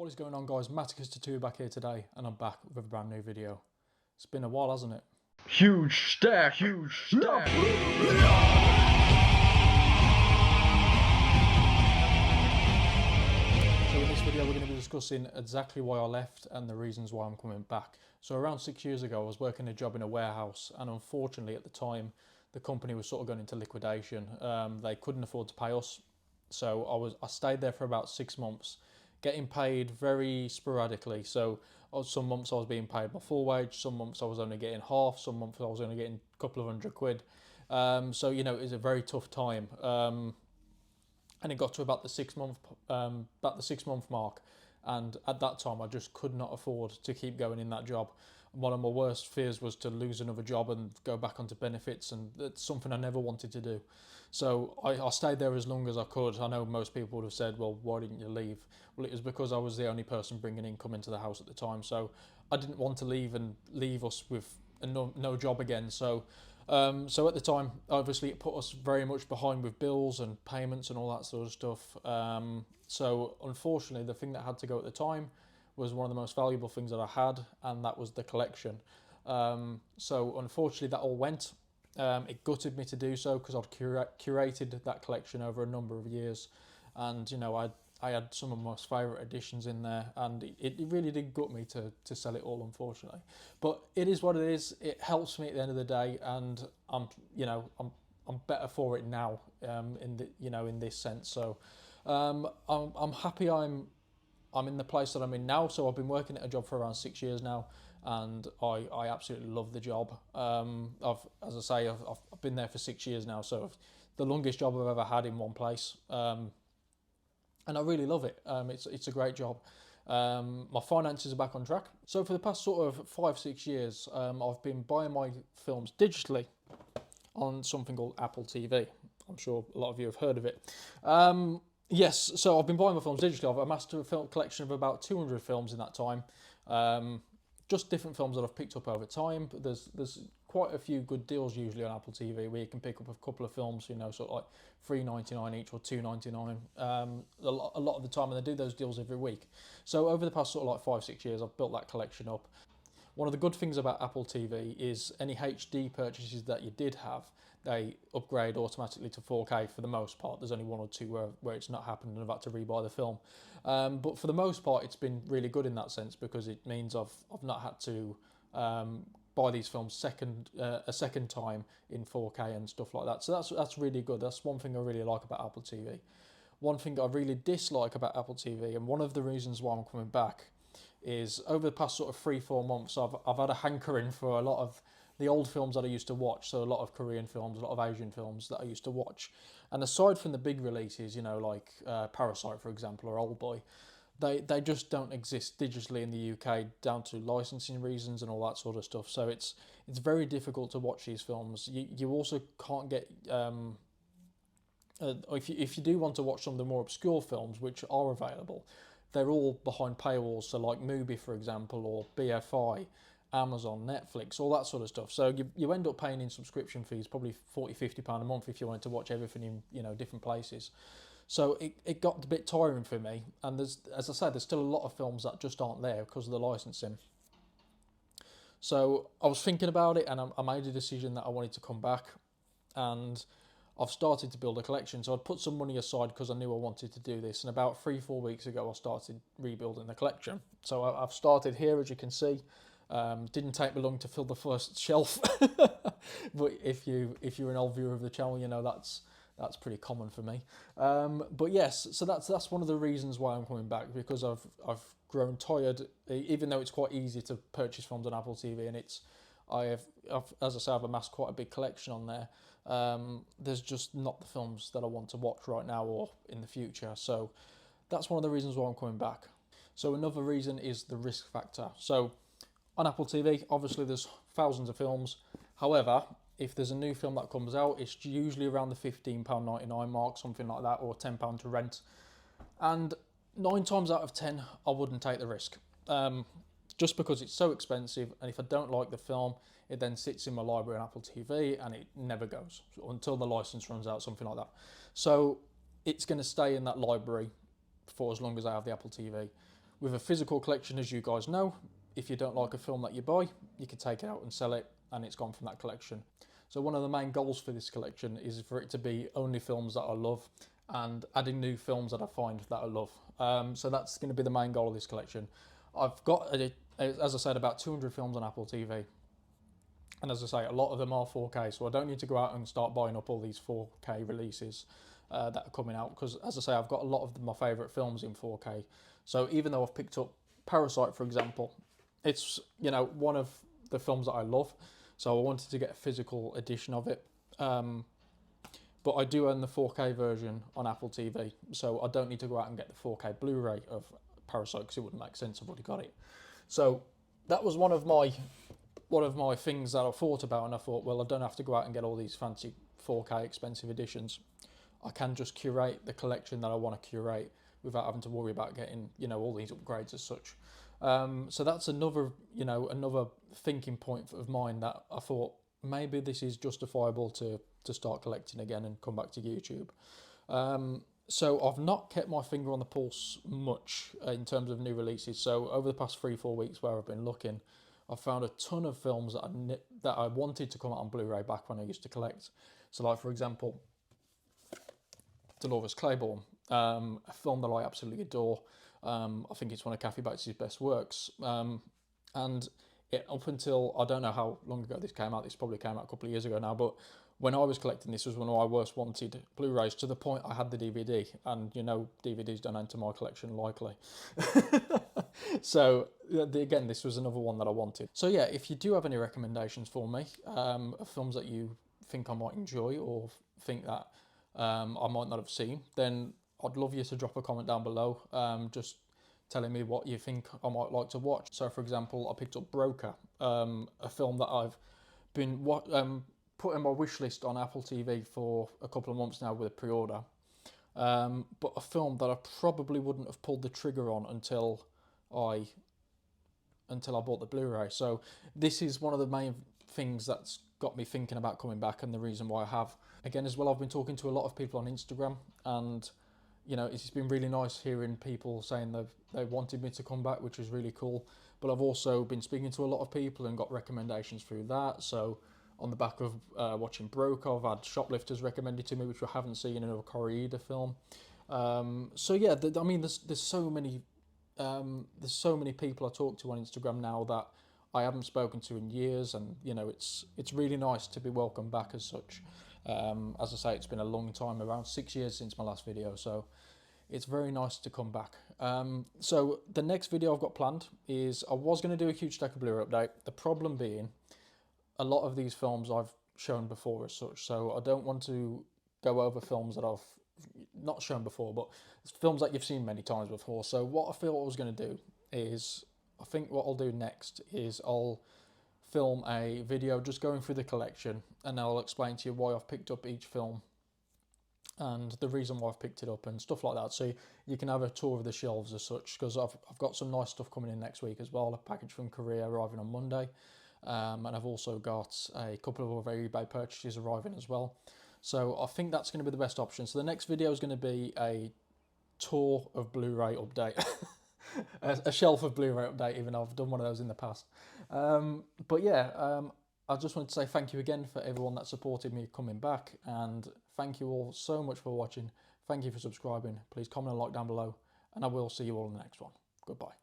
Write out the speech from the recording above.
What is going on, guys? Maticus Tattoo back here today, and I'm back with a brand new video. It's been a while, hasn't it? Huge stack, huge stack. So in this video we're going to be discussing exactly why I left and the reasons why I'm coming back. So around 6 years ago I was working a job in a warehouse, and unfortunately at the time the company was sort of going into liquidation. They couldn't afford to pay us, so I stayed there for about 6 months, getting paid very sporadically. So some months I was being paid my full wage, some months I was only getting half, some months I was only getting a couple of £100. So you know, it was a very tough time. And it got to about the 6 month mark, and at that time I just could not afford to keep going in that job. One of my worst fears was to lose another job and go back onto benefits, and it's something I never wanted to do. So I stayed there as long as I could. I know most people would have said, well, why didn't you leave? Well, it was because I was the only person bringing income into the house at the time, so I didn't want to leave us with no job again. So at the time, obviously, it put us very much behind with bills and payments and all that sort of stuff. So unfortunately, the thing that had to go at the time was one of the most valuable things that I had, and that was the collection. So unfortunately, that all went. It gutted me to do so because I'd curated that collection over a number of years, and you know, I had some of my most favourite editions in there, and it really did gut me to sell it all, unfortunately. But it is what it is. It helps me at the end of the day, and I'm better for it now. In this sense. So I'm happy I'm in the place that I'm in now. So I've been working at a job for around 6 years now, and I absolutely love the job. I've been there for 6 years now, so the longest job I've ever had in one place. And I really love it. It's a great job. My finances are back on track. So for the past sort of 5-6 years, I've been buying my films digitally on something called Apple TV. I'm sure a lot of you have heard of it. Yes, so I've been buying my films digitally. I've amassed a film collection of about 200 films in that time. Just different films that I've picked up over time. But there's quite a few good deals usually on Apple TV where you can pick up a couple of films, you know, sort of like $3.99 each or $2.99. A lot of the time, and they do those deals every week. So over the past sort of like 5-6 years, I've built that collection up. One of the good things about Apple TV is any HD purchases that you did have, they upgrade automatically to 4K for the most part. There's only one or two where it's not happened and I've had to rebuy the film. But for the most part, it's been really good in that sense, because it means I've not had to buy these films a second time in 4K and stuff like that. So that's really good. That's one thing I really like about Apple TV. One thing I really dislike about Apple TV, and one of the reasons why I'm coming back, is over the past sort of 3-4 months, I've had a hankering for a lot of the old films that I used to watch. So a lot of Korean films, a lot of Asian films that I used to watch. And aside from the big releases, you know, like Parasite, for example, or Oldboy, they just don't exist digitally in the UK, down to licensing reasons and all that sort of stuff. So it's very difficult to watch these films. You also can't get if you do want to watch some of the more obscure films which are available, they're all behind paywalls. So like Mubi, for example, or BFI, Amazon, Netflix, all that sort of stuff. So you end up paying in subscription fees, probably £40-50 a month if you wanted to watch everything in, you know, different places. So it got a bit tiring for me. And there's, as I said, there's still a lot of films that just aren't there because of the licensing. So I was thinking about it, and I made a decision that I wanted to come back, and I've started to build a collection. So I'd put some money aside because I knew I wanted to do this. And about 3-4 weeks ago, I started rebuilding the collection. So I've started here, as you can see. Didn't take me long to fill the first shelf. But if you're an old viewer of the channel, you know that's pretty common for me. But yes, so that's one of the reasons why I'm coming back, because I've grown tired. Even though it's quite easy to purchase films on Apple TV, and I've as I say, I've amassed quite a big collection on there. There's just not the films that I want to watch right now or in the future. So that's one of the reasons why I'm coming back. So another reason is the risk factor. So on Apple TV, obviously there's thousands of films. However, if there's a new film that comes out, it's usually around the £15.99 mark, something like that, or £10 to rent. And 9 times out of 10, I wouldn't take the risk. Just because it's so expensive, and if I don't like the film, it then sits in my library on Apple TV and it never goes until the license runs out, something like that. So it's going to stay in that library for as long as I have the Apple TV. With a physical collection, as you guys know, if you don't like a film that you buy, you can take it out and sell it, and it's gone from that collection. So one of the main goals for this collection is for it to be only films that I love and adding new films that I find that I love. So that's going to be the main goal of this collection. I've got, as I said, about 200 films on Apple TV. And as I say, a lot of them are 4K, so I don't need to go out and start buying up all these 4K releases that are coming out, because as I say, I've got a lot of my favourite films in 4K. So even though I've picked up Parasite, for example, it's, you know, one of the films that I love, so I wanted to get a physical edition of it. But I do own the 4K version on Apple TV, so I don't need to go out and get the 4K Blu-ray of Parasite, because it wouldn't make sense. I've already got it. So that was one of my things that I thought about, and I thought, well, I don't have to go out and get all these fancy 4K expensive editions. I can just curate the collection that I want to curate without having to worry about getting, you know, all these upgrades as such. So that's another thinking point of mine, that I thought maybe this is justifiable to start collecting again and come back to YouTube. So I've not kept my finger on the pulse much in terms of new releases. So over the past 3-4 weeks where I've been looking, I found a ton of films that I wanted to come out on Blu-ray back when I used to collect. So, like, for example, Dolores Claiborne, a film that I absolutely adore. I think it's one of Kathy Bates' best works. And up until, I don't know how long ago this came out, this probably came out a couple of years ago now, but when I was collecting this was when I worst wanted Blu-rays, to the point I had the DVD, and you know, DVDs don't enter my collection likely. So again, this was another one that I wanted. So yeah, if you do have any recommendations for me, of films that you think I might enjoy or think that I might not have seen, then I'd love you to drop a comment down below, just telling me what you think I might like to watch. So for example, I picked up Broker, a film that I've been put in my wish list on Apple TV for a couple of months now with a pre-order, but a film that I probably wouldn't have pulled the trigger on until I bought the Blu-ray. So this is one of the main things that's got me thinking about coming back, and the reason why I have. Again, as well, I've been talking to a lot of people on Instagram, and you know, it's been really nice hearing people saying they wanted me to come back, which is really cool. But I've also been speaking to a lot of people and got recommendations through that. So on the back of watching Broker, I've had Shoplifters recommended to me, which I haven't seen, another Corey film. So yeah, I mean, there's so many people I talk to on Instagram now that I haven't spoken to in years, and you know, it's really nice to be welcomed back as such. As I say, it's been a long time, around 6 years since my last video, so it's very nice to come back. So the next video I've got planned is, I was going to do a huge stack of Blu-ray update. The problem being, a lot of these films I've shown before as such, so I don't want to go over films that I've not shown before, but films that you've seen many times before. So what I feel I was going to do is, I think what I'll do next is I'll film a video just going through the collection, and I'll explain to you why I've picked up each film and the reason why I've picked it up and stuff like that, so you can have a tour of the shelves as such, because I've got some nice stuff coming in next week as well, a package from Korea arriving on Monday, and I've also got a couple of other eBay purchases arriving as well. So I think that's going to be the best option. So the next video is going to be a tour of Blu-ray update. A shelf of Blu-ray update, even though I've done one of those in the past. But yeah, I just wanted to say thank you again for everyone that supported me coming back, and thank you all so much for watching. Thank you for subscribing. Please comment and like down below, and I will see you all in the next one. Goodbye.